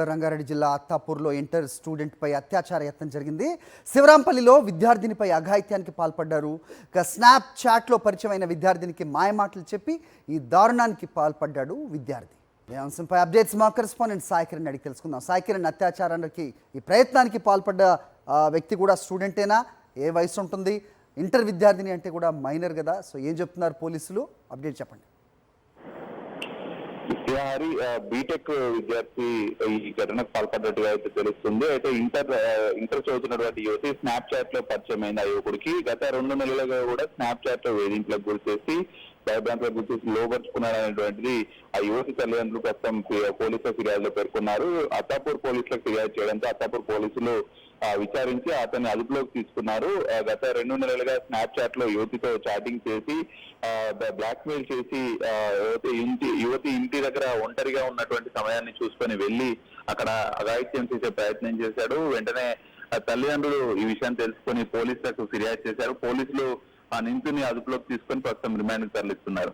రంగారెడ్డి జిల్లా అత్తాపూర్లో inter student పై అత్యాచార యత్నం జరిగింది. శివరాంపల్లిలో విద్యార్థినిపై అఘాయిత్యానికి పాల్పడ్డారు. స్నాప్ చాట్లో పరిచయమైన విద్యార్థినికి మాయమాటలు చెప్పి ఈ దారుణానికి పాల్పడ్డాడు విద్యార్థి. ఈ అంశంపై అప్డేట్స్ మా కరెస్పాండెంట్ సాయి కిరణ్ అడిగి తెలుసుకుందాం. సాయి కిరణ్, అత్యాచారానికి ఈ ప్రయత్నానికి పాల్పడ్డ వ్యక్తి కూడా స్టూడెంటేనా? ఏ వయసు ఉంటుంది? ఇంటర్ విద్యార్థిని అంటే కూడా మైనర్ కదా, సో ఏం చెప్తున్నారు పోలీసులు? అప్డేట్ చెప్పండి. హరి బీటెక్ విద్యార్థి ఈ ఘటనకు పాల్పడ్డట్టుగా అయితే తెలుస్తుంది. అయితే ఇంటర్ చదువుతున్నటువంటి యువతి స్నాప్ చాట్ లో పరిచయమైన యువకుడికి గత 2 నెలలుగా కూడా స్నాప్ చాట్ లో వేధింపులకు గురిచేసి భయభ్రాంతులకు గురిచేసి లోపరుచుకున్నాడనేటువంటిది ఆ యువతి తల్లిదండ్రులు ప్రస్తుతం పోలీసుల ఫిర్యాదులో పేర్కొన్నారు. అత్తాపూర్ పోలీసులకు ఫిర్యాదు చేయడంతో అత్తాపూర్ పోలీసులు విచారించి అతన్ని అదుపులోకి తీసుకున్నారు. గత 2 నెలలుగా స్నాప్ చాట్ లో యువతితో చాటింగ్ చేసి బ్లాక్ మెయిల్ చేసి యువతి ఇంటి దగ్గర ఒంటరిగా ఉన్నటువంటి సమయాన్ని చూసుకొని వెళ్లి అక్కడ అఘాయిత్యం చేసే ప్రయత్నం చేశాడు. వెంటనే తల్లిదండ్రులు ఈ విషయాన్ని తెలుసుకొని పోలీసులకు ఫిర్యాదు చేశారు. పోలీసులు ఆ నిందితుని అదుపులోకి తీసుకొని ప్రస్తుతం రిమాండ్ తరలిస్తున్నారు.